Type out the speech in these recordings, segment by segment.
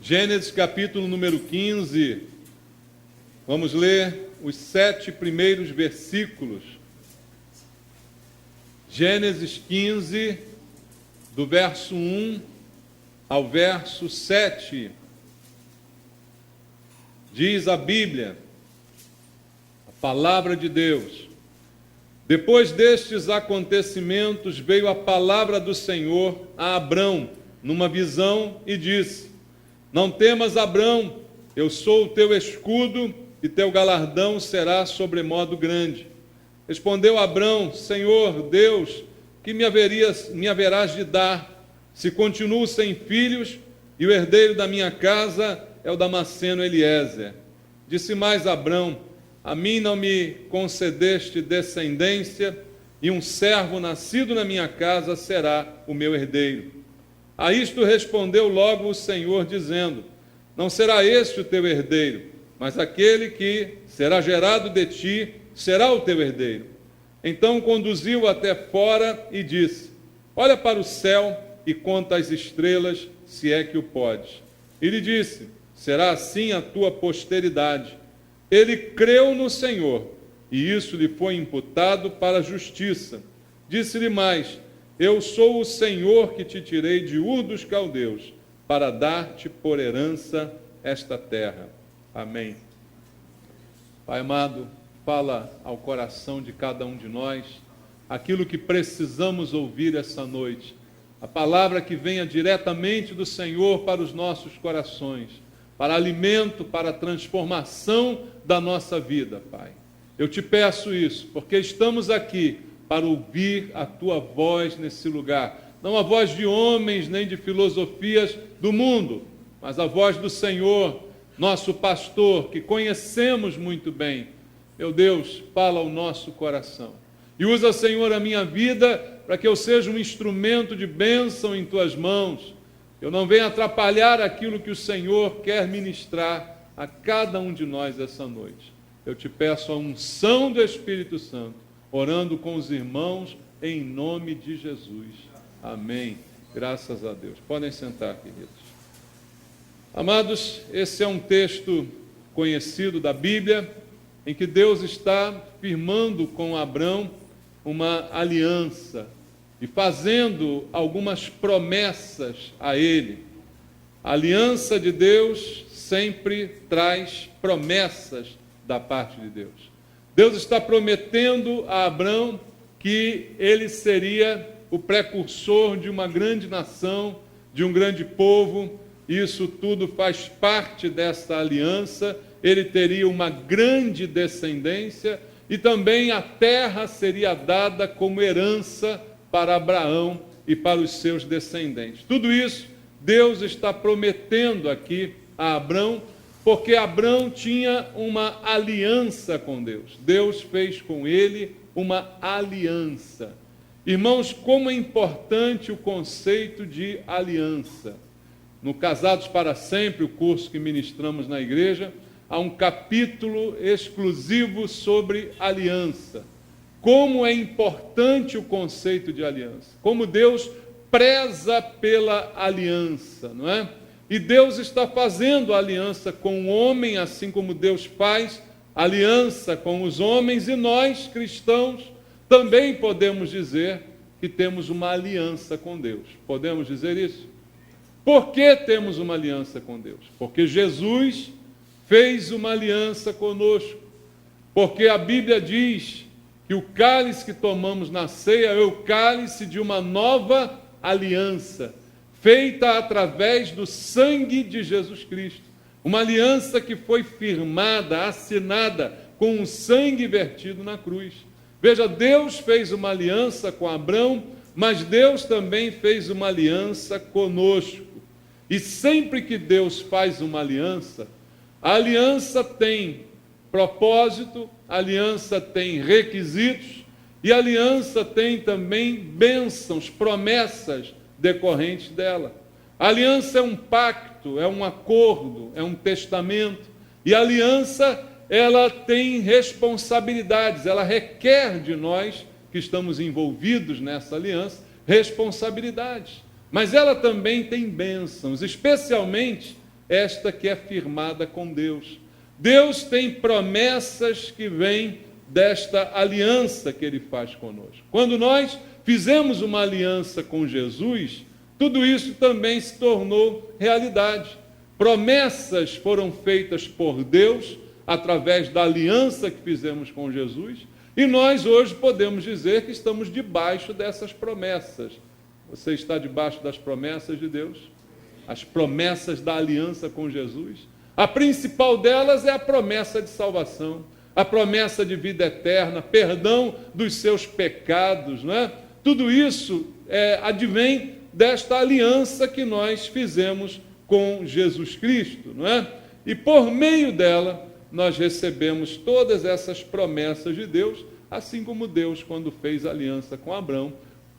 Gênesis capítulo número 15, vamos ler os 7 primeiros versículos. Gênesis 15, do verso 1 ao verso 7. Diz a Bíblia, a palavra de Deus: depois destes acontecimentos veio a palavra do Senhor a Abrão numa visão e disse: não temas, Abrão, eu sou o teu escudo e teu galardão será sobremodo grande. Respondeu Abrão: Senhor Deus, que me haverás de dar, se continuo sem filhos, e o herdeiro da minha casa é o Damasceno Eliezer? Disse mais Abrão: a mim não me concedeste descendência, e um servo nascido na minha casa será o meu herdeiro. A isto respondeu logo o Senhor, dizendo: não será este o teu herdeiro, mas aquele que será gerado de ti será o teu herdeiro. Então conduziu até fora e disse: olha para o céu e conta as estrelas, se é que o podes. E lhe disse: será assim a tua posteridade. Ele creu no Senhor, e isso lhe foi imputado para a justiça. Disse-lhe mais: eu sou o Senhor que te tirei de Ur dos Caldeus, para dar-te por herança esta terra. Amém. Pai amado, fala ao coração de cada um de nós aquilo que precisamos ouvir essa noite. A palavra que venha diretamente do Senhor para os nossos corações, para alimento, para a transformação da nossa vida, Pai. Eu te peço isso, porque estamos aqui para ouvir a tua voz nesse lugar. Não a voz de homens, nem de filosofias do mundo, mas a voz do Senhor, nosso pastor, que conhecemos muito bem. Meu Deus, fala ao nosso coração. E usa, Senhor, a minha vida para que eu seja um instrumento de bênção em tuas mãos. Eu não venha atrapalhar aquilo que o Senhor quer ministrar a cada um de nós essa noite. Eu te peço a unção do Espírito Santo, orando com os irmãos, em nome de Jesus. Amém. Graças a Deus. Podem sentar, queridos. Amados, esse é um texto conhecido da Bíblia, em que Deus está firmando com Abrão uma aliança e fazendo algumas promessas a ele. A aliança de Deus sempre traz promessas da parte de Deus. Deus está prometendo a Abrão que ele seria o precursor de uma grande nação, de um grande povo. Isso tudo faz parte dessa aliança. Ele teria uma grande descendência e também a terra seria dada como herança para Abraão e para os seus descendentes. Tudo isso Deus está prometendo aqui a Abrão, porque Abrão tinha uma aliança com Deus. Deus fez com ele uma aliança. Irmãos, como é importante o conceito de aliança. No Casados para Sempre, o curso que ministramos na igreja, há um capítulo exclusivo sobre aliança. Como é importante o conceito de aliança. Como Deus preza pela aliança, não é? E Deus está fazendo aliança com o homem, assim como Deus faz aliança com os homens, e nós, cristãos, também podemos dizer que temos uma aliança com Deus. Podemos dizer isso? Por que temos uma aliança com Deus? Porque Jesus fez uma aliança conosco. Porque a Bíblia diz que o cálice que tomamos na ceia é o cálice de uma nova aliança, feita através do sangue de Jesus Cristo. Uma aliança que foi firmada, assinada com o sangue vertido na cruz. Veja, Deus fez uma aliança com Abrão, mas Deus também fez uma aliança conosco. E sempre que Deus faz uma aliança, a aliança tem propósito, a aliança tem requisitos, e a aliança tem também bênçãos, promessas decorrentes dela. A aliança é um pacto, é um acordo, é um testamento. E a aliança, ela tem responsabilidades, ela requer de nós, que estamos envolvidos nessa aliança, responsabilidades. Mas ela também tem bênçãos, especialmente esta que é firmada com Deus. Deus tem promessas que vêm desta aliança que Ele faz conosco. Quando nós fizemos uma aliança com Jesus, tudo isso também se tornou realidade. Promessas foram feitas por Deus através da aliança que fizemos com Jesus, e nós hoje podemos dizer que estamos debaixo dessas promessas. Você está debaixo das promessas de Deus? As promessas da aliança com Jesus? A principal delas é a promessa de salvação, a promessa de vida eterna, perdão dos seus pecados, não é? Tudo isso advém desta aliança que nós fizemos com Jesus Cristo, não é? E por meio dela, nós recebemos todas essas promessas de Deus, assim como Deus, quando fez aliança com Abraão,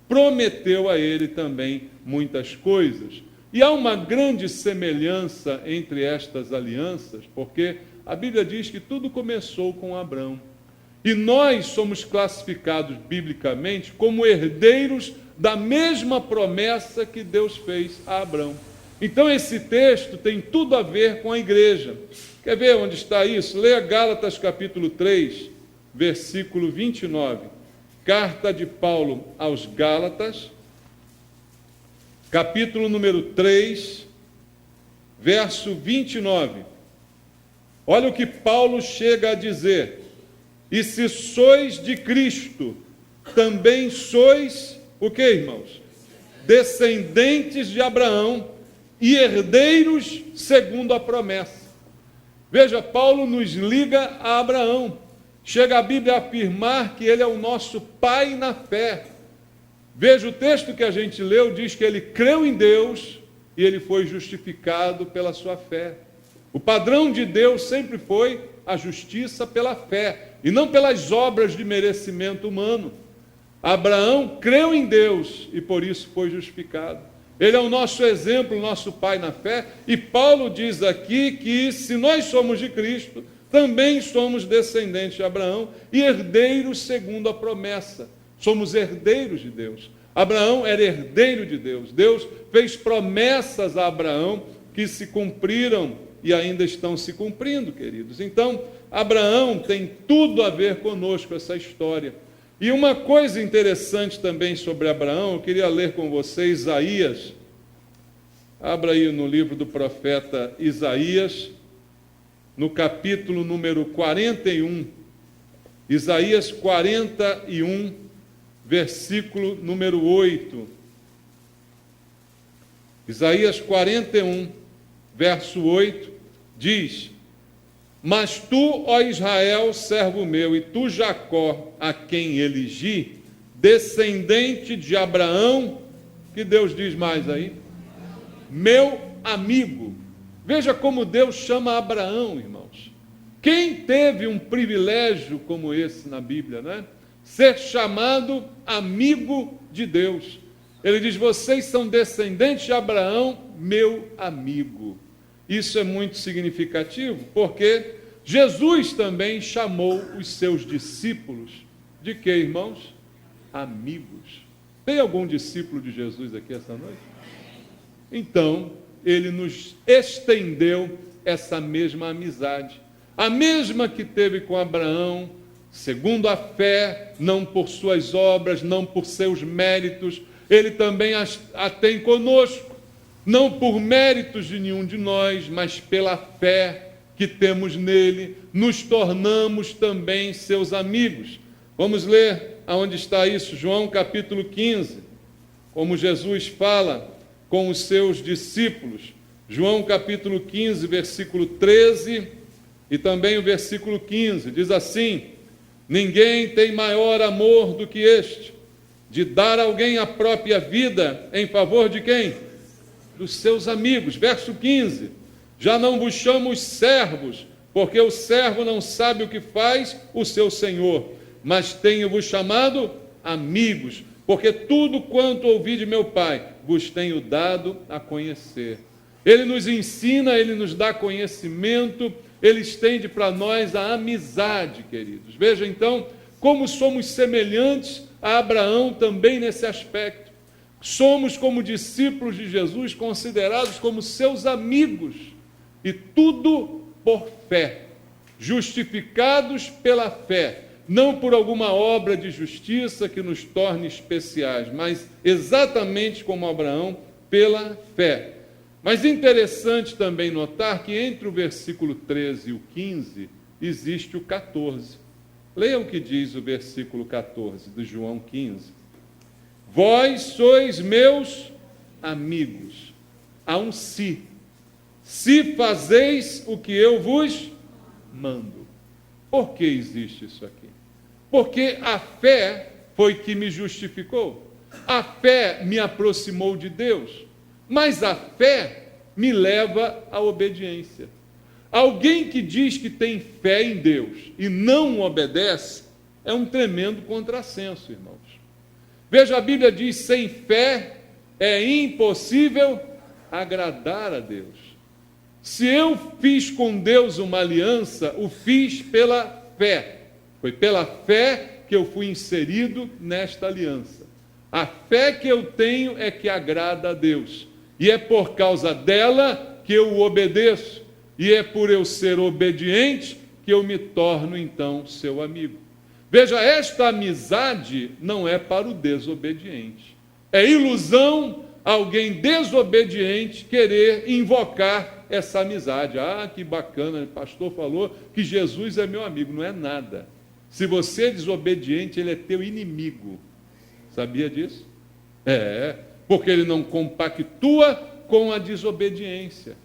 prometeu a ele também muitas coisas. E há uma grande semelhança entre estas alianças, porque a Bíblia diz que tudo começou com Abraão. E nós somos classificados biblicamente como herdeiros da mesma promessa que Deus fez a Abraão. Então esse texto tem tudo a ver com a igreja. Quer ver onde está isso? Leia Gálatas capítulo 3, versículo 29. Carta de Paulo aos Gálatas, capítulo número 3, verso 29. Olha o que Paulo chega a dizer: e se sois de Cristo, também sois, o que, irmãos? Descendentes de Abraão e herdeiros segundo a promessa. Veja, Paulo nos liga a Abraão. Chega a Bíblia a afirmar que ele é o nosso pai na fé. Veja, o texto que a gente leu diz que ele creu em Deus e ele foi justificado pela sua fé. O padrão de Deus sempre foi a justiça pela fé, e não pelas obras de merecimento humano. Abraão creu em Deus e por isso foi justificado. Ele é o nosso exemplo, o nosso pai na fé, e Paulo diz aqui que se nós somos de Cristo, também somos descendentes de Abraão e herdeiros segundo a promessa. Somos herdeiros de Deus. Abraão era herdeiro de Deus. Deus fez promessas a Abraão que se cumpriram e ainda estão se cumprindo, queridos. Então, Abraão tem tudo a ver conosco, essa história. E uma coisa interessante também sobre Abraão, eu queria ler com você Isaías. Abra aí no livro do profeta Isaías, no capítulo número 41. Isaías 41, versículo número 8. Isaías 41, verso 8, diz: mas tu, ó Israel, servo meu, e tu, Jacó, a quem elegi, descendente de Abraão, que Deus diz mais aí? Meu amigo. Veja como Deus chama Abraão, irmãos. Quem teve um privilégio como esse na Bíblia, né? Ser chamado amigo de Deus. Ele diz: vocês são descendentes de Abraão, meu amigo. Isso é muito significativo, porque Jesus também chamou os seus discípulos de quê, irmãos? Amigos. Tem algum discípulo de Jesus aqui essa noite? Então, ele nos estendeu essa mesma amizade, a mesma que teve com Abraão, segundo a fé, não por suas obras, não por seus méritos. Ele também a tem conosco, não por méritos de nenhum de nós, mas pela fé que temos nele, nos tornamos também seus amigos. Vamos ler aonde está isso, João capítulo 15, como Jesus fala com os seus discípulos. João capítulo 15, versículo 13 e também o versículo 15, diz assim: ninguém tem maior amor do que este, de dar a alguém a própria vida em favor de quem? Dos seus amigos. Verso 15: já não vos chamo os servos, porque o servo não sabe o que faz o seu senhor, mas tenho-vos chamado amigos, porque tudo quanto ouvi de meu Pai vos tenho dado a conhecer. Ele nos ensina, ele nos dá conhecimento, ele estende para nós a amizade, queridos. Veja então como somos semelhantes a Abraão também nesse aspecto. Somos, como discípulos de Jesus, considerados como seus amigos. E tudo por fé, justificados pela fé, não por alguma obra de justiça que nos torne especiais, mas exatamente como Abraão, pela fé. Mas interessante também notar que entre o versículo 13 e o 15 existe o 14. Leia o que diz o versículo 14 de João 15. Vós sois meus amigos. Há um se fazeis o que eu vos mando. Por que existe isso aqui? Porque a fé foi que me justificou. A fé me aproximou de Deus. Mas a fé me leva à obediência. Alguém que diz que tem fé em Deus e não obedece é um tremendo contrassenso, irmãos. Veja, a Bíblia diz: sem fé é impossível agradar a Deus. Se eu fiz com Deus uma aliança, o fiz pela fé. Foi pela fé que eu fui inserido nesta aliança. A fé que eu tenho é que agrada a Deus. E é por causa dela que eu o obedeço. E é por eu ser obediente que eu me torno, então, seu amigo. Veja, esta amizade não é para o desobediente. É ilusão alguém desobediente querer invocar essa amizade. Ah, que bacana, o pastor falou que Jesus é meu amigo. Não é nada. Se você é desobediente, ele é teu inimigo. Sabia disso? Porque ele não compactua com a desobediência.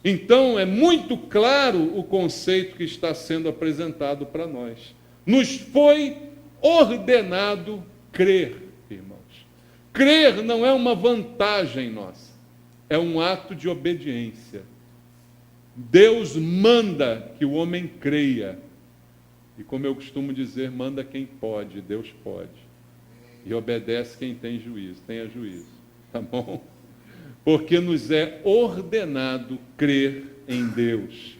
Então, é muito claro o conceito que está sendo apresentado para nós. Nos foi ordenado crer, irmãos. Crer não é uma vantagem nossa, é um ato de obediência. Deus manda que o homem creia. E como eu costumo dizer, manda quem pode, Deus pode. E obedece quem tem juízo, tenha juízo. Tá bom? Porque nos é ordenado crer em Deus.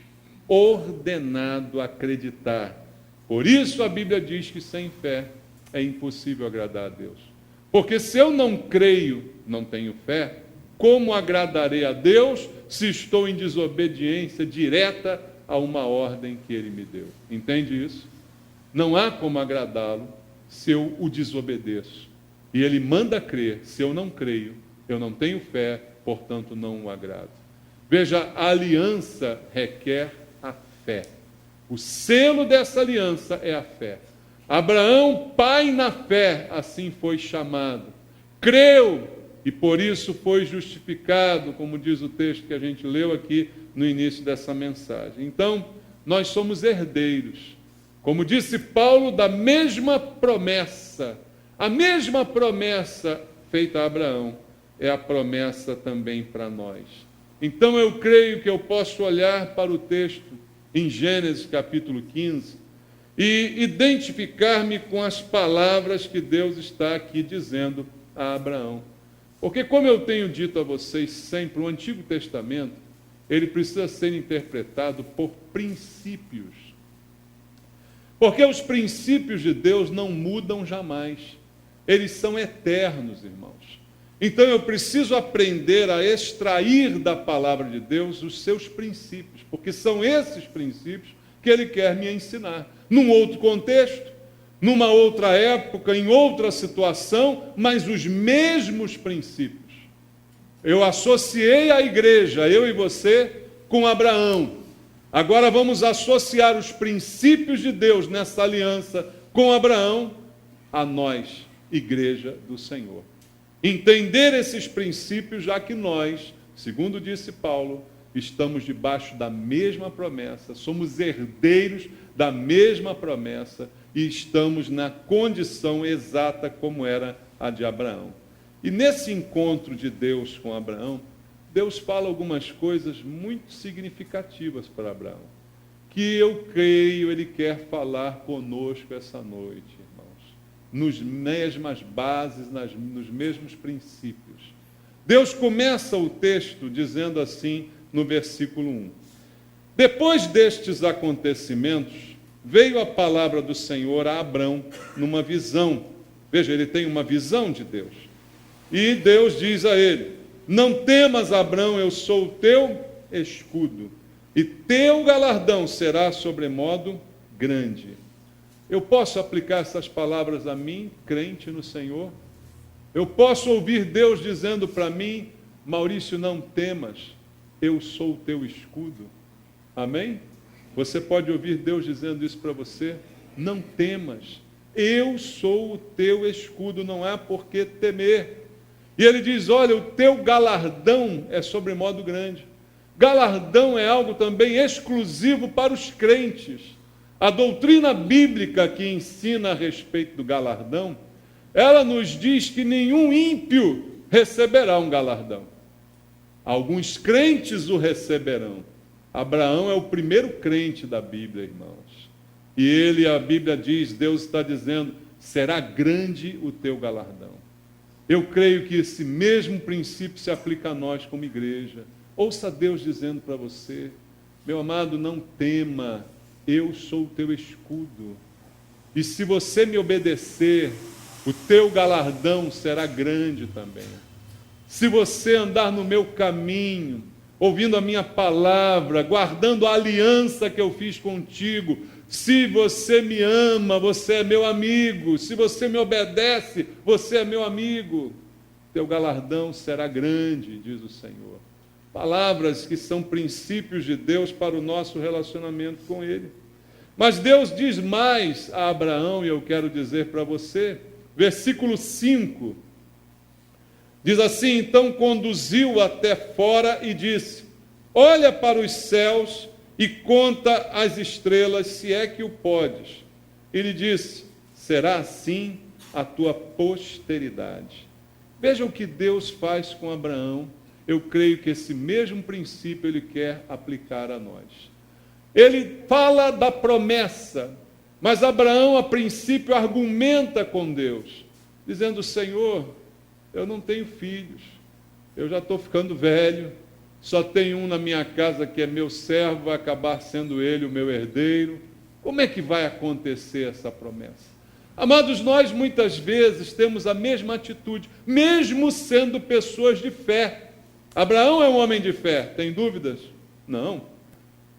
Ordenado acreditar. Por isso a Bíblia diz que sem fé é impossível agradar a Deus. Porque se eu não creio, não tenho fé, como agradarei a Deus se estou em desobediência direta a uma ordem que Ele me deu? Entende isso? Não há como agradá-lo se eu o desobedeço. E Ele manda crer. Se eu não creio, eu não tenho fé, portanto não o agrado. Veja, a aliança requer a fé. O selo dessa aliança é a fé. Abraão, pai na fé, assim foi chamado. Creu e por isso foi justificado, como diz o texto que a gente leu aqui no início dessa mensagem. Então, nós somos herdeiros. Como disse Paulo, da mesma promessa. A mesma promessa feita a Abraão é a promessa também para nós. Então eu creio que eu posso olhar para o texto em Gênesis capítulo 15 e identificar-me com as palavras que Deus está aqui dizendo a Abraão. Porque, como eu tenho dito a vocês sempre, o Antigo Testamento, ele precisa ser interpretado por princípios. Porque os princípios de Deus não mudam jamais. Eles são eternos, irmãos. Então eu preciso aprender a extrair da palavra de Deus os seus princípios, porque são esses princípios que Ele quer me ensinar. Num outro contexto, numa outra época, em outra situação, mas os mesmos princípios. Eu associei a igreja, eu e você, com Abraão. Agora vamos associar os princípios de Deus nessa aliança com Abraão a nós, igreja do Senhor. Entender esses princípios, já que nós, segundo disse Paulo, estamos debaixo da mesma promessa, somos herdeiros da mesma promessa e estamos na condição exata como era a de Abraão. E nesse encontro de Deus com Abraão, Deus fala algumas coisas muito significativas para Abraão, que eu creio Ele quer falar conosco essa noite, irmãos, nos mesmas bases, nos mesmos princípios. Deus começa o texto dizendo assim, no versículo 1. Depois destes acontecimentos, veio a palavra do Senhor a Abrão numa visão. Veja, ele tem uma visão de Deus. E Deus diz a ele: não temas, Abrão, eu sou o teu escudo. e teu galardão será sobremodo grande. Eu posso aplicar essas palavras a mim, crente no Senhor? Eu posso ouvir Deus dizendo para mim: Maurício, não temas, eu sou o teu escudo. Amém? Você pode ouvir Deus dizendo isso para você? Não temas, eu sou o teu escudo, não há por que temer. E ele diz: olha, o teu galardão é sobremodo grande. Galardão é algo também exclusivo para os crentes. A doutrina bíblica que ensina a respeito do galardão, ela nos diz que nenhum ímpio receberá um galardão. Alguns crentes o receberão. Abraão é o primeiro crente da Bíblia, irmãos. E ele, a Bíblia diz, Deus está dizendo: será grande o teu galardão. Eu creio que esse mesmo princípio se aplica a nós como igreja. Ouça Deus dizendo para você: meu amado, não tema, eu sou o teu escudo. E se você me obedecer, o teu galardão será grande também. Se você andar no meu caminho, ouvindo a minha palavra, guardando a aliança que eu fiz contigo, se você me ama, você é meu amigo. Se você me obedece, você é meu amigo. Teu galardão será grande, diz o Senhor. Palavras que são princípios de Deus para o nosso relacionamento com Ele. Mas Deus diz mais a Abraão, e eu quero dizer para você, versículo 5, diz assim: então conduziu até fora e disse: olha para os céus e conta as estrelas, se é que o podes. Ele disse: será assim a tua posteridade. Veja o que Deus faz com Abraão. Eu creio que esse mesmo princípio Ele quer aplicar a nós. Ele fala da promessa, mas Abraão, a princípio, argumenta com Deus, dizendo: Senhor, eu não tenho filhos, eu já estou ficando velho, só tem um na minha casa que é meu servo, vai acabar sendo ele o meu herdeiro. Como é que vai acontecer essa promessa? Amados, nós muitas vezes temos a mesma atitude, mesmo sendo pessoas de fé. Abraão é um homem de fé, tem dúvidas? Não.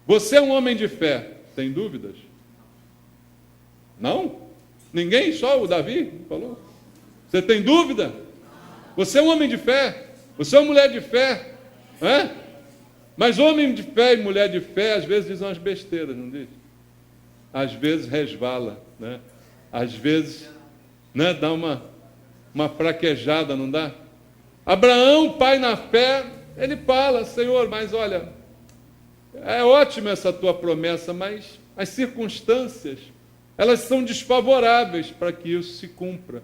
Você é um homem de fé, tem dúvidas? Não? Ninguém? Só o Davi falou? Você tem dúvida? Você é um homem de fé? Você é uma mulher de fé? É? Mas homem de fé e mulher de fé às vezes dizem umas besteiras, não diz? Às vezes resvala, né? Às vezes, né, dá uma fraquejada, não dá? Abraão, pai na fé, ele fala: Senhor, mas olha, é ótima essa tua promessa, mas as circunstâncias, elas são desfavoráveis para que isso se cumpra.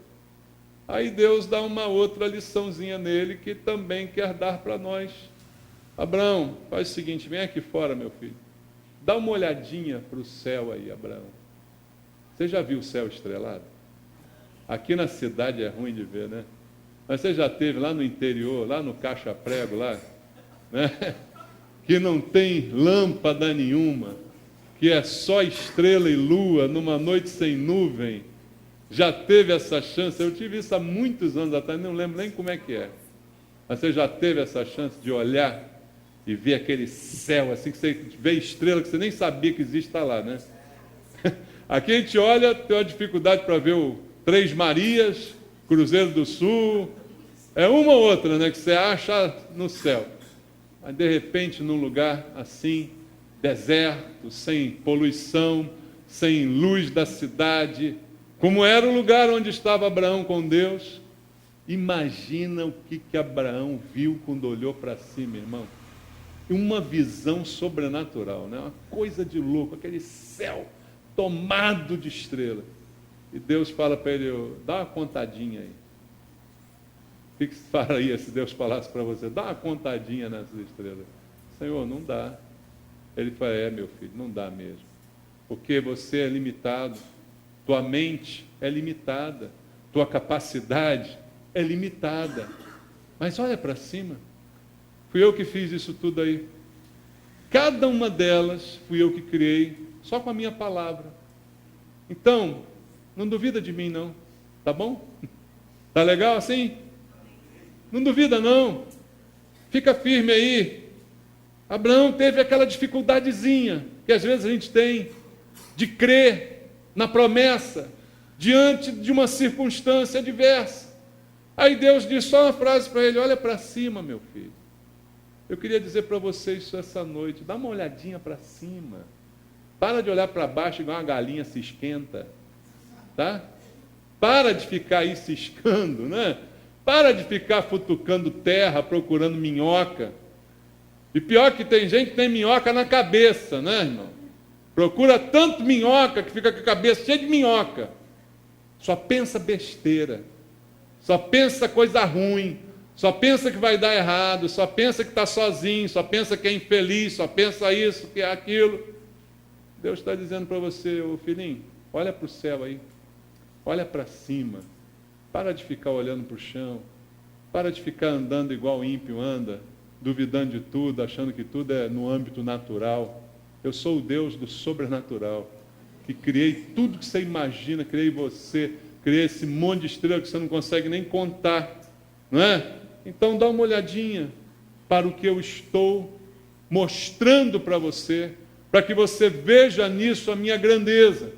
Aí Deus dá uma outra liçãozinha nele, que também quer dar para nós. Abraão, faz o seguinte, vem aqui fora, meu filho. Dá uma olhadinha para o céu aí, Abraão. Você já viu o céu estrelado? Aqui na cidade é ruim de ver, né? Mas você já esteve lá no interior, lá no Caixa-Prego, lá, né? Que não tem lâmpada nenhuma, que é só estrela e lua, numa noite sem nuvem. Já teve essa chance? Eu tive isso há muitos anos atrás, não lembro nem como é que é. Mas você já teve essa chance de olhar e ver aquele céu, assim, que você vê estrela, que você nem sabia que existe, está lá, né? Aqui a gente olha, tem uma dificuldade para ver o Três Marias, Cruzeiro do Sul, é uma ou outra, né, que você acha no céu. Mas de repente, num lugar assim, deserto, sem poluição, sem luz da cidade, como era o lugar onde estava Abraão com Deus, imagina o que Abraão viu quando olhou para cima, irmão. Uma visão sobrenatural, né? Uma coisa de louco, aquele céu tomado de estrelas. E Deus fala para ele: dá uma contadinha aí. O que você faria se Deus falasse para você? Dá uma contadinha nessas estrelas. Senhor, não dá. Ele fala: meu filho, não dá mesmo. Porque você é limitado, tua mente é limitada, tua capacidade é limitada. Mas olha para cima. Fui eu que fiz isso tudo aí. Cada uma delas fui eu que criei, só com a minha palavra. Então, não duvida de mim não, tá bom? Tá legal assim? Não duvida não. Fica firme aí. Abraão teve aquela dificuldadezinha que às vezes a gente tem de crer na promessa diante de uma circunstância adversa. Aí Deus diz só uma frase para ele: olha para cima, meu filho. Eu queria dizer para vocês isso essa noite: dá uma olhadinha para cima. Para de olhar para baixo igual uma galinha se esquenta, tá? Para de ficar aí ciscando, né? Para de ficar futucando terra, procurando minhoca. E pior que tem gente que tem minhoca na cabeça, né, irmão? Procura tanto minhoca que fica com a cabeça cheia de minhoca. Só pensa besteira. Só pensa coisa ruim. Só pensa que vai dar errado. Só pensa que está sozinho. Só pensa que é infeliz. Só pensa isso, que é aquilo. Deus está dizendo para você: ô filhinho, olha para o céu aí. Olha para cima. Para de ficar olhando para o chão. Para de ficar andando igual o ímpio anda, duvidando de tudo, achando que tudo é no âmbito natural. Eu sou o Deus do sobrenatural, que criei tudo que você imagina, criei você, criei esse monte de estrela que você não consegue nem contar, não é? Então dá uma olhadinha para o que eu estou mostrando para você, para que você veja nisso a minha grandeza.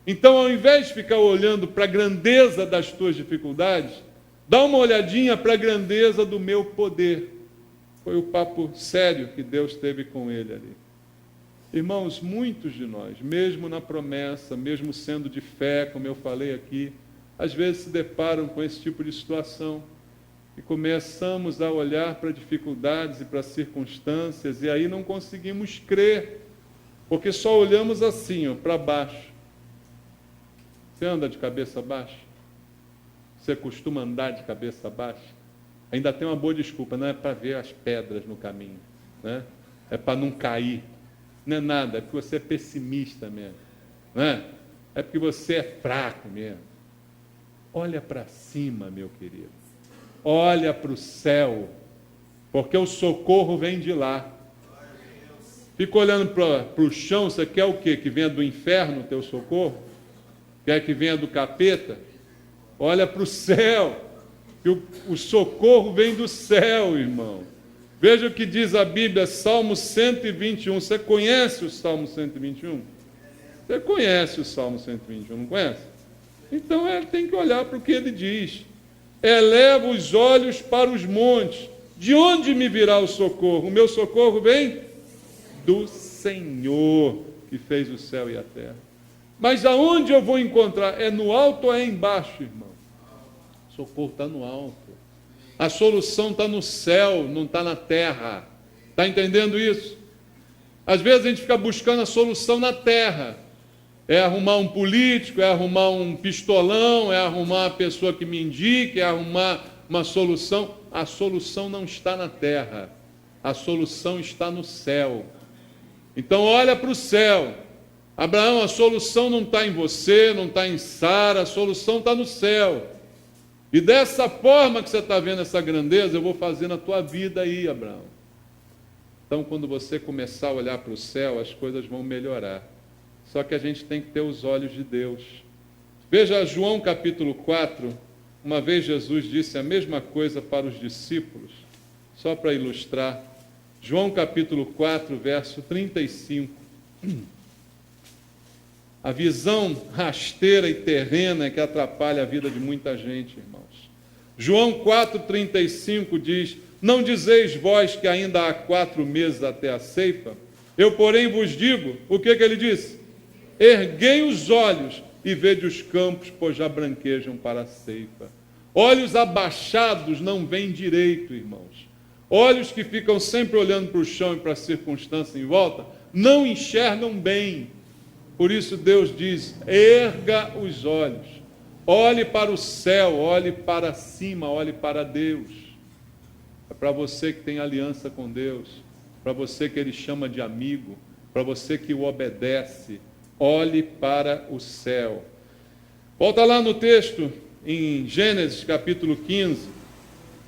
Então, ao invés de ficar olhando para a grandeza das tuas dificuldades, dá uma olhadinha para a grandeza do meu poder. Foi o papo sério que Deus teve com ele ali. Irmãos, muitos de nós, mesmo na promessa, mesmo sendo de fé, como eu falei aqui, às vezes se deparam com esse tipo de situação e começamos a olhar para dificuldades e para circunstâncias e aí não conseguimos crer, porque só olhamos assim, para baixo. Você anda de cabeça baixa? Você costuma andar de cabeça baixa? Ainda tem uma boa desculpa: não é para ver as pedras no caminho, né? É para não cair. Não é nada, é porque você é pessimista mesmo, não é? É porque você é fraco mesmo. Olha para cima, meu querido. Olha para o céu, porque o socorro vem de lá. Fica olhando para o chão, você quer o quê? Que venha do inferno o teu socorro? Quer que venha do capeta? Olha para o céu, que o socorro vem do céu, irmão. Veja o que diz a Bíblia, Salmo 121. Você conhece o Salmo 121? Você conhece o Salmo 121, não conhece? Então ele tem que olhar para o que ele diz. Eleva os olhos para os montes. De onde me virá o socorro? O meu socorro vem do Senhor, que fez o céu e a terra. Mas aonde eu vou encontrar? É no alto ou é embaixo, irmão? O socorro está no alto. A solução está no céu, não está na terra. Está entendendo isso? Às vezes a gente fica buscando a solução na terra. É arrumar um político, é arrumar um pistolão, é arrumar uma pessoa que me indique, é arrumar uma solução. A solução não está na terra. A solução está no céu. Então olha para o céu. Abraão, a solução não está em você, não está em Sara, a solução está no céu. E dessa forma que você está vendo essa grandeza, eu vou fazer na tua vida aí, Abraão. Então, quando você começar a olhar para o céu, as coisas vão melhorar. Só que a gente tem que ter os olhos de Deus. Veja João capítulo 4, uma vez Jesus disse a mesma coisa para os discípulos, só para ilustrar. João capítulo 4, verso 35. A visão rasteira e terrena é que atrapalha a vida de muita gente, irmãos. João 4,35 diz: não dizeis vós que ainda há 4 meses até a ceifa? Eu, porém, vos digo, o que ele disse? Erguei os olhos e vede os campos, pois já branquejam para a ceifa. Olhos abaixados não veem direito, irmãos. Olhos que ficam sempre olhando para o chão e para a circunstância em volta, não enxergam bem. Por isso Deus diz: erga os olhos, olhe para o céu, olhe para cima, olhe para Deus. É para você que tem aliança com Deus, para você que Ele chama de amigo, para você que o obedece, olhe para o céu. Volta lá no texto, em Gênesis capítulo 15,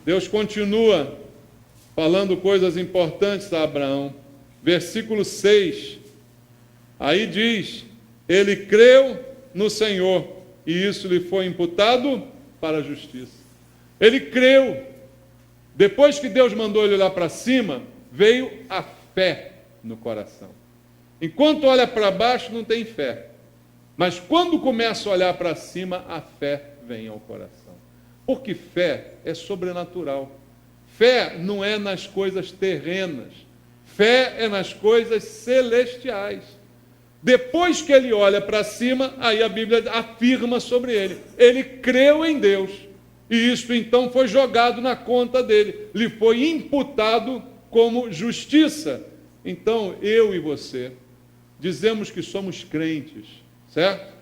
Deus continua falando coisas importantes a Abraão. Versículo 6, aí diz: ele creu no Senhor, e isso lhe foi imputado para a justiça. Ele creu. Depois que Deus mandou ele olhar para cima, veio a fé no coração. Enquanto olha para baixo, não tem fé. Mas quando começa a olhar para cima, a fé vem ao coração. Porque fé é sobrenatural. Fé não é nas coisas terrenas. Fé é nas coisas celestiais. Depois que ele olha para cima, aí a Bíblia afirma sobre ele. Ele creu em Deus. E isso então foi jogado na conta dele. Lhe foi imputado como justiça. Então, eu e você dizemos que somos crentes, certo?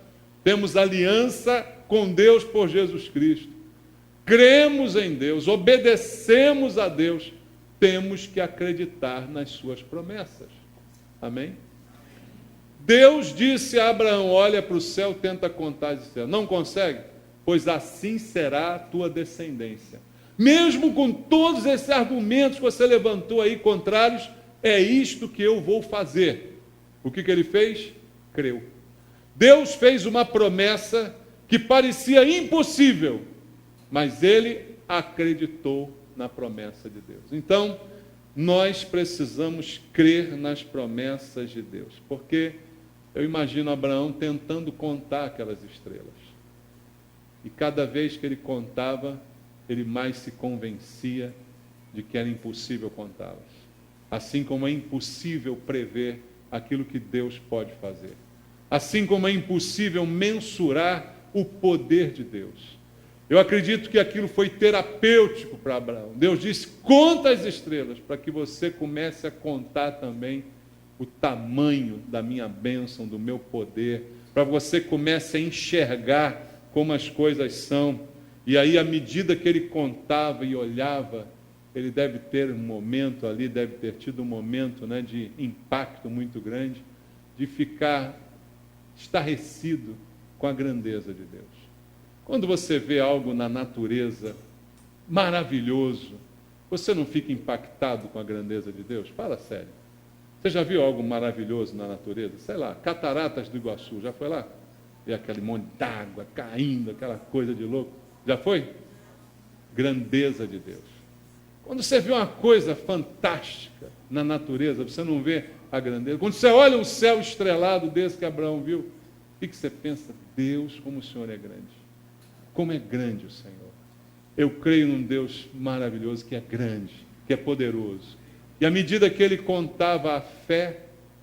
Temos aliança com Deus por Jesus Cristo. Cremos em Deus, obedecemos a Deus. Temos que acreditar nas suas promessas. Amém? Deus disse a Abraão, olha para o céu, tenta contar de céu. Não consegue? Pois assim será a tua descendência. Mesmo com todos esses argumentos que você levantou aí contrários, é isto que eu vou fazer. O que ele fez? Creu. Deus fez uma promessa que parecia impossível, mas ele acreditou na promessa de Deus. Então, nós precisamos crer nas promessas de Deus, porque eu imagino Abraão tentando contar aquelas estrelas. E cada vez que ele contava, ele mais se convencia de que era impossível contá-las. Assim como é impossível prever aquilo que Deus pode fazer. Assim como é impossível mensurar o poder de Deus. Eu acredito que aquilo foi terapêutico para Abraão. Deus disse, conta as estrelas, para que você comece a contar também o tamanho da minha bênção, do meu poder, para que você comece a enxergar como as coisas são. E aí, à medida que ele contava e olhava, ele deve ter um momento ali, deve ter tido um momento, né, de impacto muito grande, de ficar estarrecido com a grandeza de Deus. Quando você vê algo na natureza maravilhoso, você não fica impactado com a grandeza de Deus? Fala sério. Você já viu algo maravilhoso na natureza? Sei lá, Cataratas do Iguaçu, já foi lá? E aquele monte d'água caindo, aquela coisa de louco. Já foi? Grandeza de Deus. Quando você vê uma coisa fantástica na natureza, você não vê a grandeza. Quando você olha um céu estrelado desse que Abraão viu, o que você pensa? Deus, como o Senhor é grande. Como é grande o Senhor. Eu creio num Deus maravilhoso que é grande, que é poderoso. E à medida que ele contava, a fé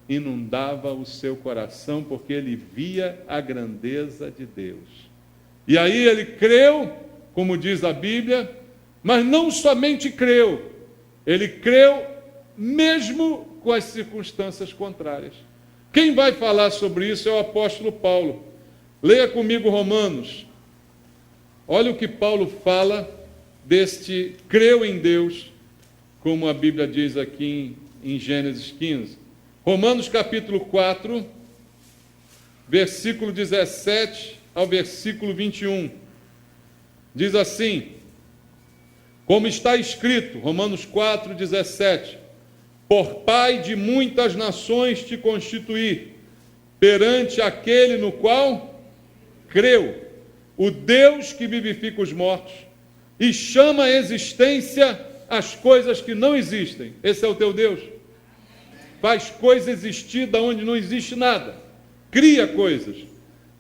inundava o seu coração, porque ele via a grandeza de Deus. E aí ele creu, como diz a Bíblia, mas não somente creu, ele creu mesmo com as circunstâncias contrárias. Quem vai falar sobre isso é o apóstolo Paulo. Leia comigo Romanos. Olha o que Paulo fala deste creu em Deus, como a Bíblia diz aqui em Gênesis 15. Romanos capítulo 4, versículo 17 ao versículo 21. Diz assim, como está escrito, Romanos 4, 17, por pai de muitas nações te constituí, perante aquele no qual creu, o Deus que vivifica os mortos e chama à existência as coisas que não existem. Esse é o teu Deus? Faz coisa existir da onde não existe nada. Cria coisas.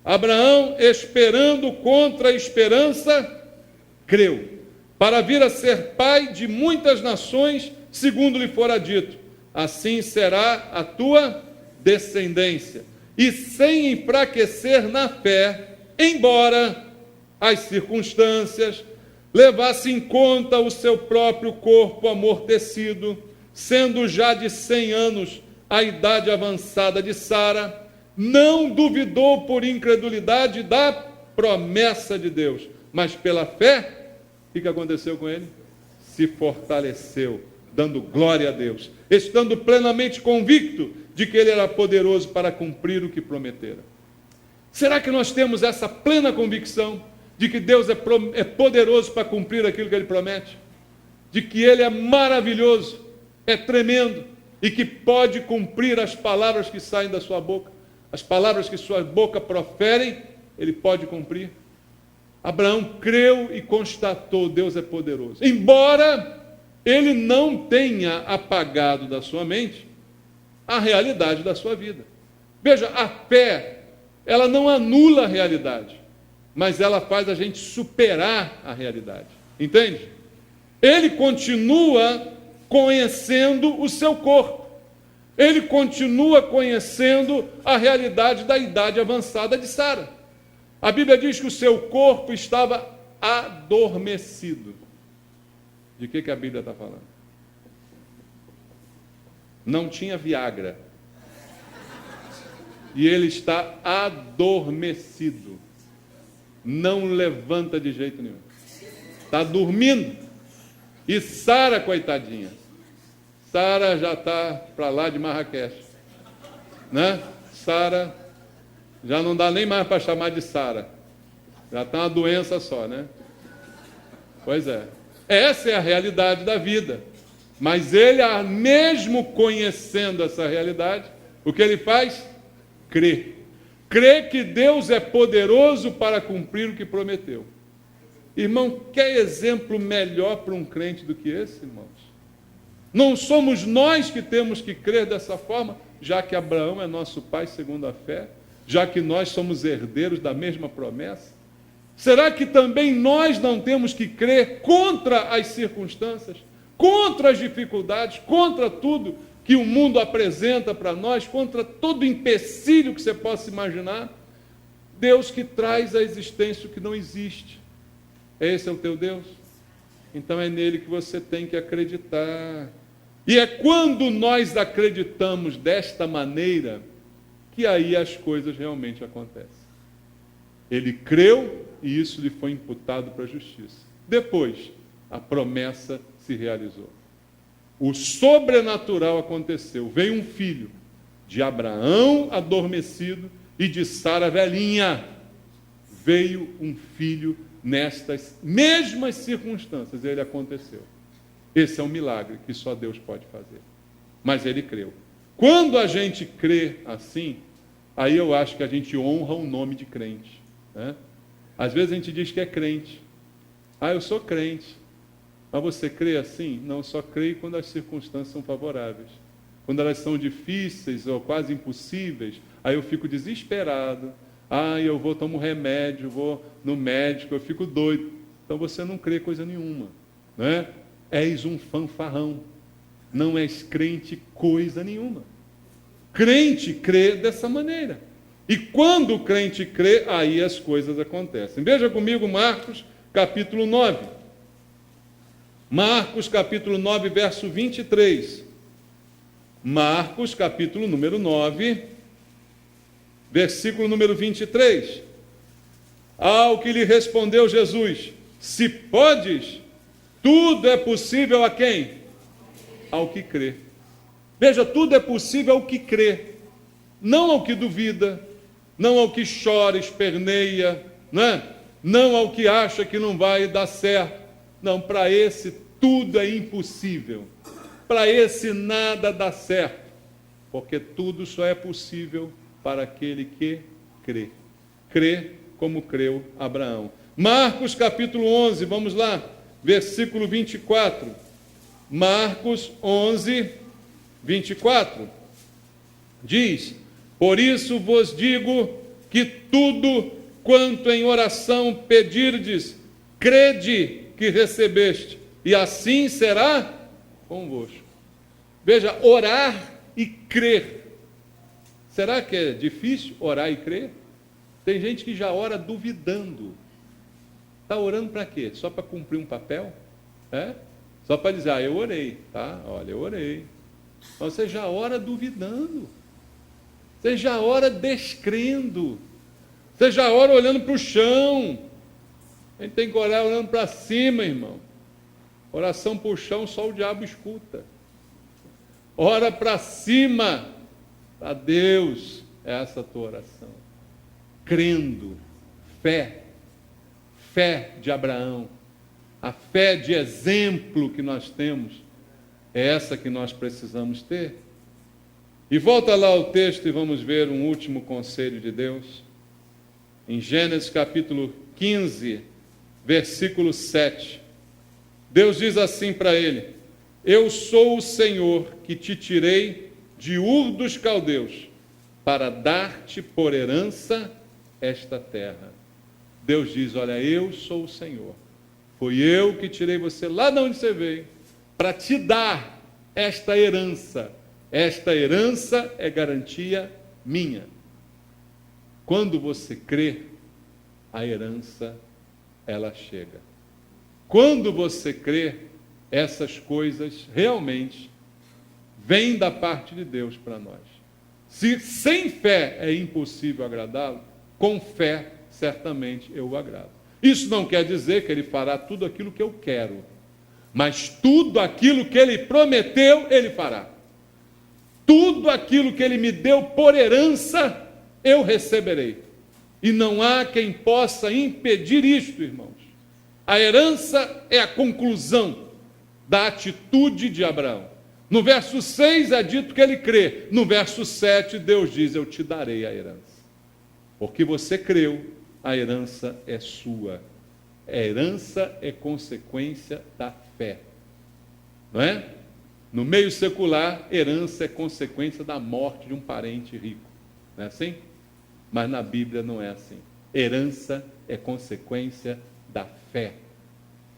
Abraão, esperando contra a esperança, creu, para vir a ser pai de muitas nações, segundo lhe fora dito. Assim será a tua descendência. E sem enfraquecer na fé, embora as circunstâncias levassem em conta o seu próprio corpo amortecido, sendo já de 100 anos a idade avançada de Sara, não duvidou por incredulidade da promessa de Deus, mas pela fé, o que aconteceu com ele? Se fortaleceu, dando glória a Deus, estando plenamente convicto de que ele era poderoso para cumprir o que prometera. Será que nós temos essa plena convicção de que Deus é poderoso para cumprir aquilo que ele promete? De que ele é maravilhoso, é tremendo, e que pode cumprir as palavras que saem da sua boca, as palavras que sua boca proferem, ele pode cumprir. Abraão creu e constatou, Deus é poderoso. Embora ele não tenha apagado da sua mente a realidade da sua vida. Veja, a fé, ela não anula a realidade, mas ela faz a gente superar a realidade. Entende? Ele continua conhecendo o seu corpo. Ele continua conhecendo a realidade da idade avançada de Sara. A Bíblia diz que o seu corpo estava adormecido. De que a Bíblia está falando? Não tinha Viagra. E ele está adormecido. Não levanta de jeito nenhum. Está dormindo. E Sara, coitadinha, Sara já está para lá de Marrakech, né? Sara, já não dá nem mais para chamar de Sara. Já está uma doença só, né? Pois é. Essa é a realidade da vida. Mas ele, mesmo conhecendo essa realidade, o que ele faz? Crê. Crê que Deus é poderoso para cumprir o que prometeu. Irmão, quer exemplo melhor para um crente do que esse, irmãos? Não somos nós que temos que crer dessa forma, já que Abraão é nosso pai segundo a fé, já que nós somos herdeiros da mesma promessa? Será que também nós não temos que crer contra as circunstâncias, contra as dificuldades, contra tudo que o mundo apresenta para nós, contra todo empecilho que você possa imaginar? Deus que traz à existência o que não existe. Esse é o teu Deus? Então é nele que você tem que acreditar. E é quando nós acreditamos desta maneira que aí as coisas realmente acontecem. Ele creu e isso lhe foi imputado para a justiça. Depois, a promessa se realizou. O sobrenatural aconteceu. Veio um filho de Abraão adormecido e de Sara velhinha. Veio um filho nestas mesmas circunstâncias, ele aconteceu. Esse é um milagre que só Deus pode fazer. Mas ele creu. Quando a gente crê assim, aí eu acho que a gente honra o nome de crente, né? Às vezes a gente diz que é crente. Ah, eu sou crente. Mas você crê assim? Não, só creio quando as circunstâncias são favoráveis. Quando elas são difíceis ou quase impossíveis, aí eu fico desesperado. Ah, eu vou tomar um remédio, vou no médico, eu fico doido. Então você não crê coisa nenhuma, né? És um fanfarrão. Não és crente coisa nenhuma. Crente crê dessa maneira. E quando o crente crê, aí as coisas acontecem. Veja comigo Marcos, capítulo 9. Marcos, capítulo 9, verso 23. Marcos, capítulo número 9, versículo número 23. Ao que lhe respondeu Jesus: se podes, tudo é possível a quem? Ao que crê. Veja, tudo é possível ao que crê, não ao que duvida, não ao que chora, esperneia, né? Não ao que acha que não vai dar certo. Não, para esse tudo é impossível. Para esse nada dá certo, porque tudo só é possível para aquele que crê. Crê como creu Abraão. Marcos capítulo 11, vamos lá, versículo 24. Marcos 11, 24. Diz: por isso vos digo que tudo quanto em oração pedirdes, crede que recebeste, e assim será convosco. Veja, orar e crer. Será que é difícil orar e crer? Tem gente que já ora duvidando. Está orando para quê? Só para cumprir um papel? É? Só para dizer, eu orei, tá? Olha, eu orei. Mas você já ora duvidando. Você já ora descrendo. Você já ora olhando para o chão. A gente tem que orar olhando para cima, irmão. Oração para o chão, só o diabo escuta. Ora para cima. Para Deus, é essa a tua oração. Crendo, fé de Abraão, a fé de exemplo que nós temos, é essa que nós precisamos ter. E volta lá ao texto e vamos ver um último conselho de Deus. Em Gênesis capítulo 15, versículo 7. Deus diz assim para ele: eu sou o Senhor que te tirei de Ur dos Caldeus, para dar-te por herança esta terra. Deus diz, olha, eu sou o Senhor. Fui eu que tirei você lá de onde você veio, para te dar esta herança. Esta herança é garantia minha. Quando você crê, a herança, ela chega. Quando você crê, essas coisas realmente vêm da parte de Deus para nós. Se sem fé é impossível agradá-lo, com fé, certamente eu o agrado. Isso não quer dizer que ele fará tudo aquilo que eu quero, mas tudo aquilo que ele prometeu, ele fará. Tudo aquilo que ele me deu por herança, eu receberei. E não há quem possa impedir isto, irmãos. A herança é a conclusão da atitude de Abraão. No verso 6 é dito que ele crê. No verso 7, Deus diz, eu te darei a herança. Porque você creu, a herança é sua. A herança é consequência da fé. Não é? No meio secular, herança é consequência da morte de um parente rico. Não é assim? Mas na Bíblia não é assim. Herança é consequência da fé.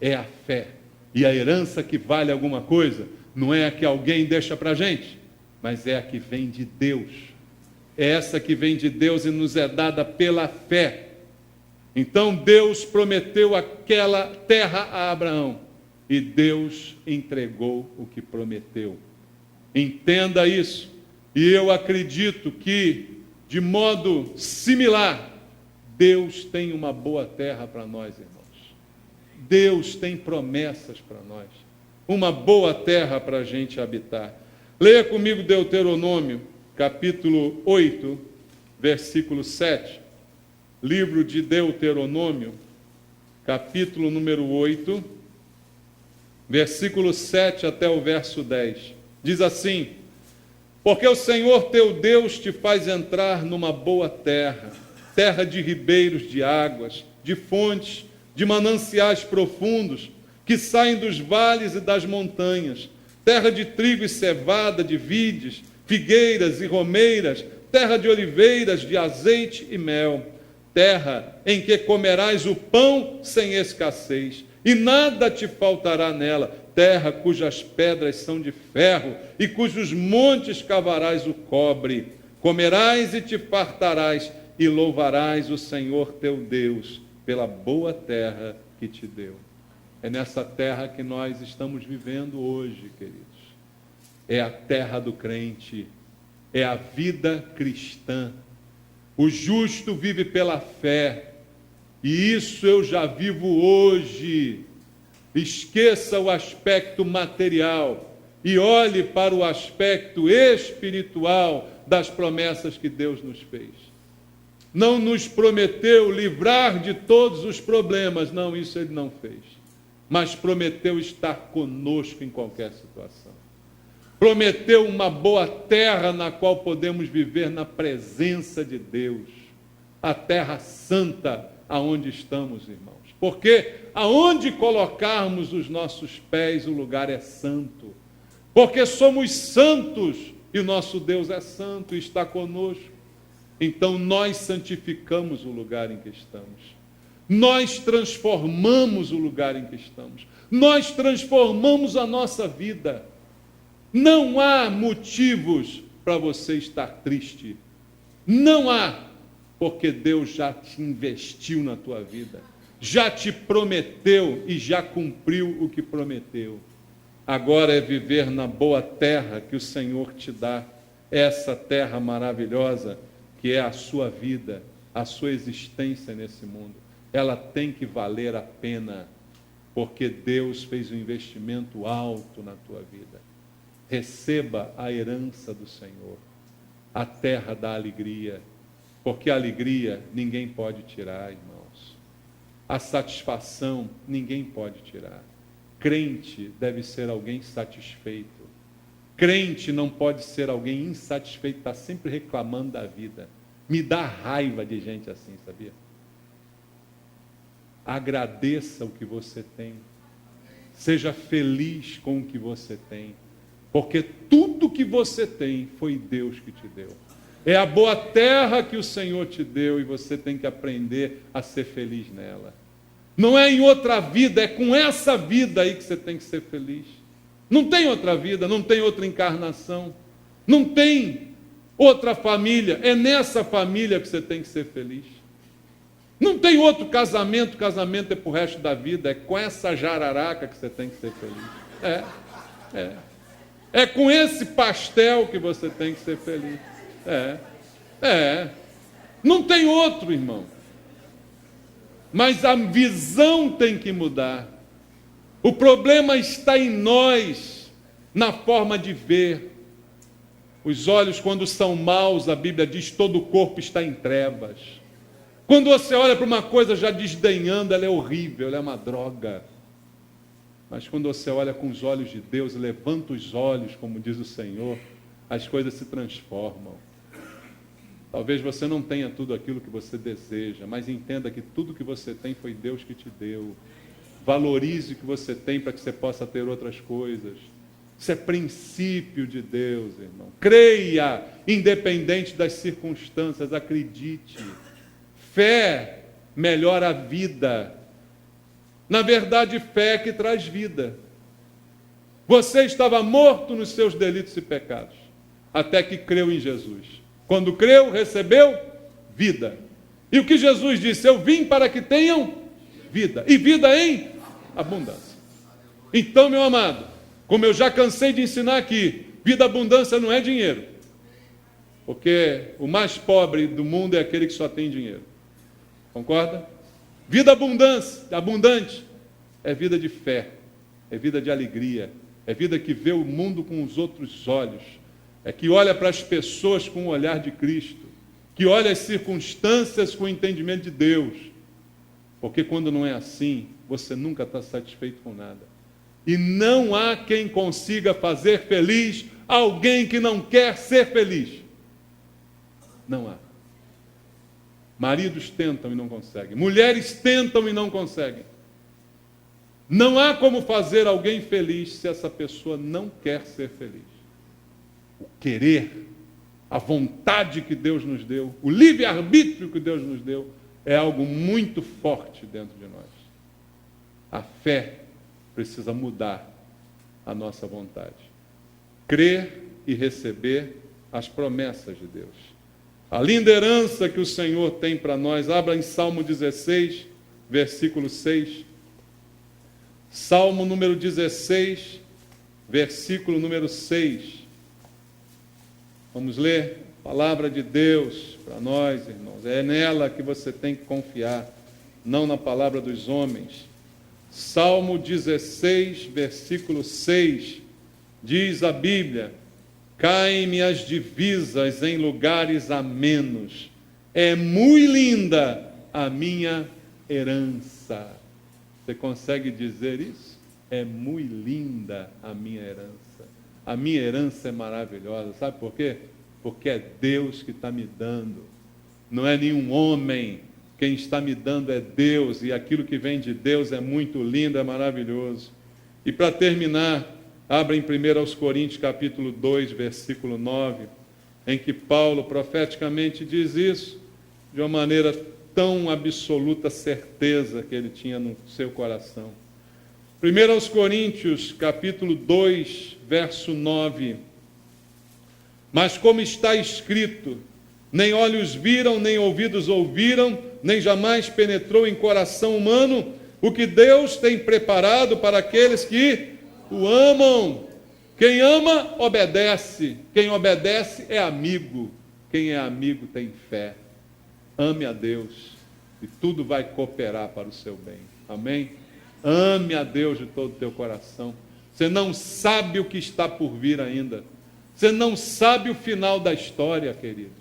É a fé. E a herança que vale alguma coisa, não é a que alguém deixa para a gente, mas é a que vem de Deus. É essa que vem de Deus e nos é dada pela fé. Então Deus prometeu aquela terra a Abraão. E Deus entregou o que prometeu. Entenda isso. E eu acredito que, de modo similar, Deus tem uma boa terra para nós, irmãos. Deus tem promessas para nós. Uma boa terra para a gente habitar. Leia comigo Deuteronômio, capítulo 8, versículo 7. Livro de Deuteronômio, capítulo número 8, versículo 7 até o verso 10. Diz assim: porque o Senhor teu Deus te faz entrar numa boa terra, terra de ribeiros de águas, de fontes, de mananciais profundos, que saem dos vales e das montanhas, terra de trigo e cevada, de vides, figueiras e romeiras, terra de oliveiras, de azeite e mel, terra em que comerás o pão sem escassez, e nada te faltará nela, terra cujas pedras são de ferro, e cujos montes cavarás o cobre. Comerás e te fartarás, e louvarás o Senhor teu Deus, pela boa terra que te deu. É nessa terra que nós estamos vivendo hoje, queridos. É a terra do crente, é a vida cristã. O justo vive pela fé, e isso eu já vivo hoje. Esqueça o aspecto material e olhe para o aspecto espiritual das promessas que Deus nos fez. Não nos prometeu livrar de todos os problemas, não, isso Ele não fez. Mas prometeu estar conosco em qualquer situação. Prometeu uma boa terra na qual podemos viver na presença de Deus. A terra santa aonde estamos, irmãos. Porque aonde colocarmos os nossos pés, o lugar é santo. Porque somos santos e o nosso Deus é santo e está conosco. Então nós santificamos o lugar em que estamos. Nós transformamos o lugar em que estamos. Nós transformamos a nossa vida. Não há motivos para você estar triste. Não há, porque Deus já te investiu na tua vida. Já te prometeu e já cumpriu o que prometeu. Agora é viver na boa terra que o Senhor te dá. Essa terra maravilhosa que é a sua vida, a sua existência nesse mundo. Ela tem que valer a pena, porque Deus fez um investimento alto na tua vida. Receba a herança do Senhor, a terra da alegria, porque a alegria ninguém pode tirar, irmãos. A satisfação ninguém pode tirar. Crente deve ser alguém satisfeito. Crente não pode ser alguém insatisfeito, está sempre reclamando da vida. Me dá raiva de gente assim, sabia? Agradeça o que você tem. Seja feliz com o que você tem. Porque tudo que você tem foi Deus que te deu. É a boa terra que o Senhor te deu e você tem que aprender a ser feliz nela. Não é em outra vida, é com essa vida aí que você tem que ser feliz. Não tem outra vida, não tem outra encarnação, não tem outra família, é nessa família que você tem que ser feliz. Não tem outro casamento, casamento é para o resto da vida, é com essa jararaca que você tem que ser feliz. É com esse pastel que você tem que ser feliz. Não tem outro, irmão. Mas a visão tem que mudar. O problema está em nós, na forma de ver. Os olhos, quando são maus, a Bíblia diz, todo o corpo está em trevas. Quando você olha para uma coisa já desdenhando, ela é horrível, ela é uma droga. Mas quando você olha com os olhos de Deus, levanta os olhos, como diz o Senhor, as coisas se transformam. Talvez você não tenha tudo aquilo que você deseja, mas entenda que tudo que você tem foi Deus que te deu. Valorize o que você tem para que você possa ter outras coisas. Isso é princípio de Deus, irmão. Creia, independente das circunstâncias, acredite. Fé melhora a vida. Na verdade, fé é que traz vida. Você estava morto nos seus delitos e pecados, até que creu em Jesus. Quando creu, recebeu vida. E o que Jesus disse? Eu vim para que tenham vida. E vida em abundância. Então, meu amado, como eu já cansei de ensinar aqui, vida abundância não é dinheiro. Porque o mais pobre do mundo é aquele que só tem dinheiro. Concorda? Vida abundante é vida de fé, é vida de alegria, é vida que vê o mundo com os outros olhos, é que olha para as pessoas com o olhar de Cristo, que olha as circunstâncias com o entendimento de Deus. Porque quando não é assim, você nunca está satisfeito com nada. E não há quem consiga fazer feliz alguém que não quer ser feliz. Não há. Maridos tentam e não conseguem. Mulheres tentam e não conseguem. Não há como fazer alguém feliz se essa pessoa não quer ser feliz. O querer, a vontade que Deus nos deu, o livre-arbítrio que Deus nos deu, é algo muito forte dentro de nós. A fé precisa mudar a nossa vontade. Crer e receber as promessas de Deus. A linda herança que o Senhor tem para nós. Abra em Salmo 16, versículo 6. Salmo número 16, versículo número 6. Vamos ler a palavra de Deus para nós, irmãos. É nela que você tem que confiar, não na palavra dos homens. Salmo 16, versículo 6. Diz a Bíblia: caem-me as divisas em lugares amenos. É muito linda a minha herança. Você consegue dizer isso? É muito linda a minha herança. A minha herança é maravilhosa. Sabe por quê? Porque é Deus que está me dando. Não é nenhum homem. Quem está me dando é Deus. E aquilo que vem de Deus é muito lindo, é maravilhoso. E para terminar, abra em 1 Coríntios capítulo 2, versículo 9, em que Paulo profeticamente diz isso, de uma maneira tão absoluta certeza que ele tinha no seu coração. 1 Coríntios capítulo 2, verso 9. Mas como está escrito, nem olhos viram, nem ouvidos ouviram, nem jamais penetrou em coração humano o que Deus tem preparado para aqueles que o amam. Quem ama, obedece. Quem obedece é amigo. Quem é amigo tem fé. Ame a Deus e tudo vai cooperar para o seu bem. Amém? Ame a Deus de todo o teu coração. Você não sabe o que está por vir ainda. Você não sabe o final da história, queridos.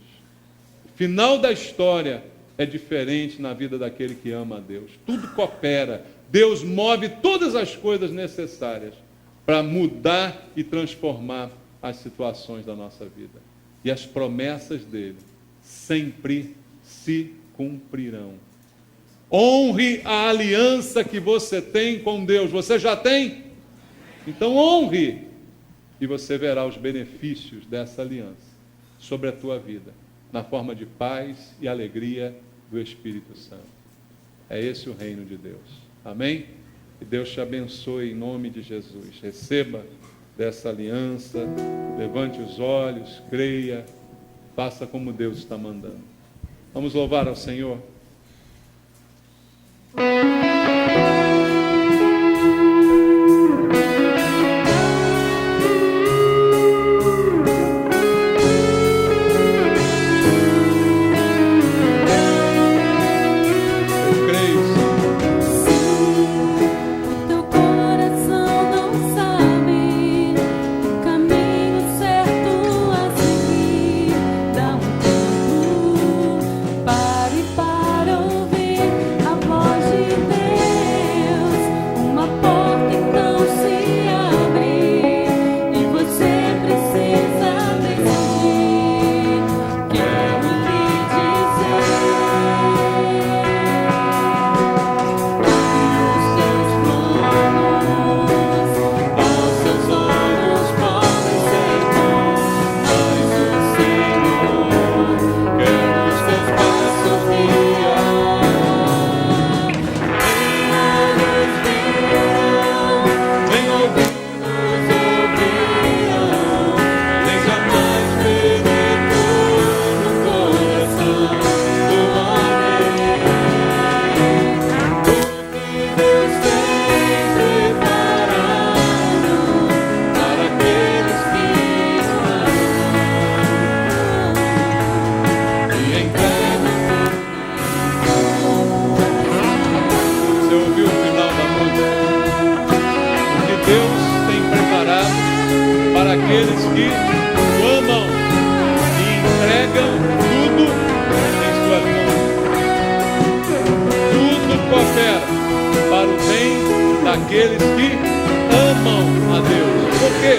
O final da história é diferente na vida daquele que ama a Deus. Tudo coopera. Deus move todas as coisas necessárias para mudar e transformar as situações da nossa vida. E as promessas dele sempre se cumprirão. Honre a aliança que você tem com Deus. Você já tem? Então honre. e você verá os benefícios dessa aliança sobre a tua vida, na forma de paz e alegria do Espírito Santo. É esse o reino de Deus. Amém? Que Deus te abençoe em nome de Jesus. Receba dessa aliança, levante os olhos, creia, faça como Deus está mandando. Vamos louvar ao Senhor. Aqueles que o amam e entregam tudo em suas mãos. Tudo coopera para o bem daqueles que amam a Deus. Por quê?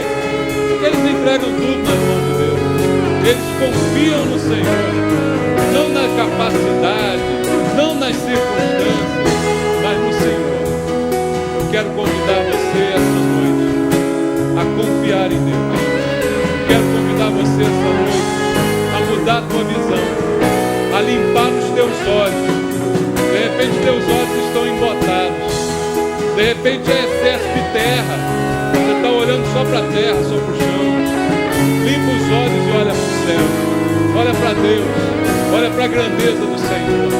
Porque eles entregam tudo nas mãos de Deus. Eles confiam no Senhor, não na capacidade, não nas circunstâncias, mas no Senhor. Eu quero convidar você essa noite a confiar em Deus. Quero convidar você essa noite a mudar a tua visão, a limpar os teus olhos. De repente teus olhos estão embotados, de repente é excesso de terra, você está olhando só para a terra, só para o chão. Limpa os olhos e olha para o céu, olha para Deus, olha para a grandeza do Senhor.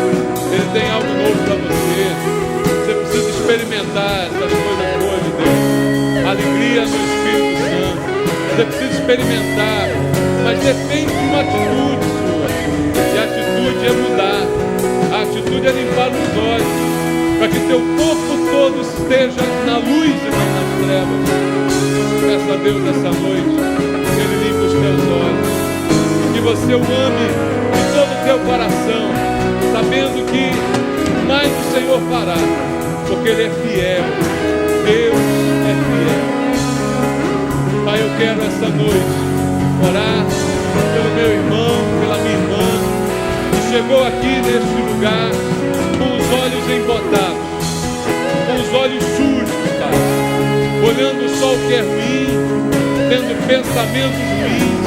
Ele tem algo novo para você. Você precisa experimentar essas coisas boas de Deus, alegria no Espírito Santo. Você precisa experimentar, mas depende de uma atitude sua. E a atitude é mudar, a atitude é limpar os olhos, para que teu corpo todo esteja na luz e não nas trevas. Peça a Deus essa noite que Ele limpe os teus olhos, que você o ame de todo o teu coração, sabendo que mais o Senhor fará, porque Ele é fiel. Deus é fiel. Pai, eu quero essa noite orar pelo meu irmão, pela minha irmã, que chegou aqui neste lugar com os olhos embotados, com os olhos sujos, Pai, olhando só o que é ruim, tendo pensamentos ruins.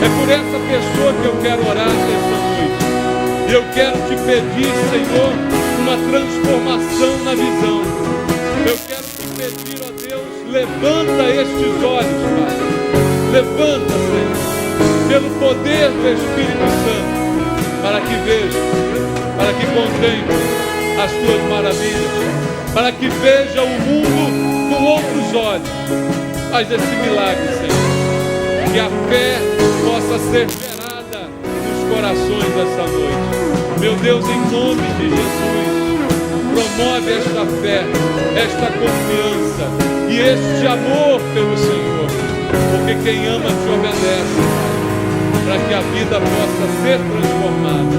É por essa pessoa que eu quero orar nessa noite. E eu quero te pedir, Senhor, uma transformação na visão. Eu quero te pedir, ó Deus, levanta estes olhos, Pai. Levanta, Senhor, pelo poder do Espírito Santo, para que veja, para que contemple as tuas maravilhas, para que veja o mundo com outros olhos. Faz esse milagre, Senhor. Que a fé possa ser gerada nos corações dessa noite. Meu Deus, em nome de Jesus, promove esta fé, esta confiança e este amor pelo Senhor, porque quem ama te obedece. Para que a vida possa ser transformada,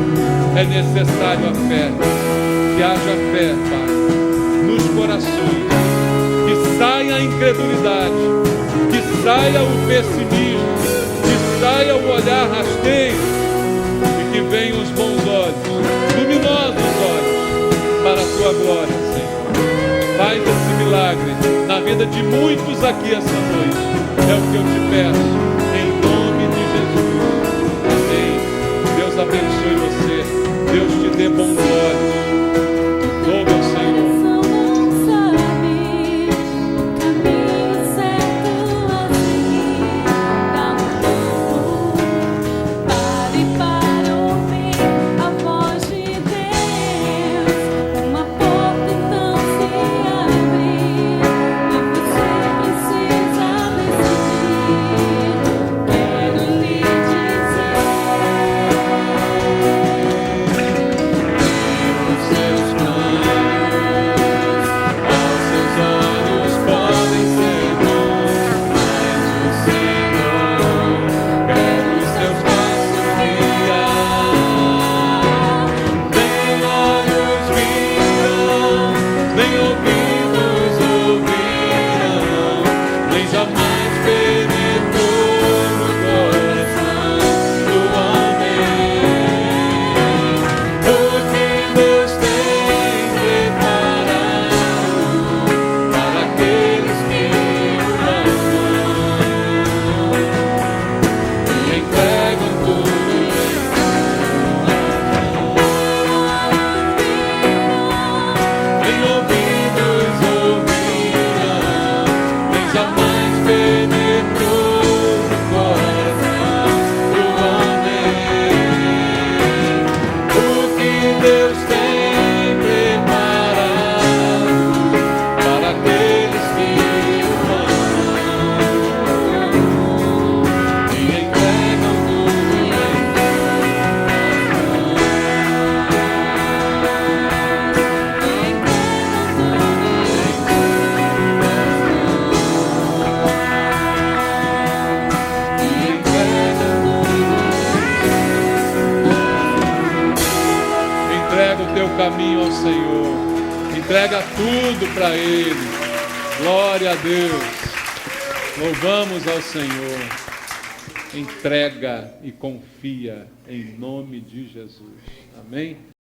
é necessário a fé. Que haja fé, Pai, nos corações, que saia a incredulidade, que saia o pessimismo, que saia o olhar rasteiro e que venham os bons olhos, luminosos olhos, para a tua glória, Senhor. Faz esse milagre na vida de muitos aqui essa noite. É o que eu te peço, em nome de Jesus. Amém. Deus abençoe você. Deus te dê bons olhos. Louve ao Senhor. Caminho ao Senhor, entrega tudo para Ele. Glória a Deus, louvamos ao Senhor. Entrega e confia em nome de Jesus. Amém.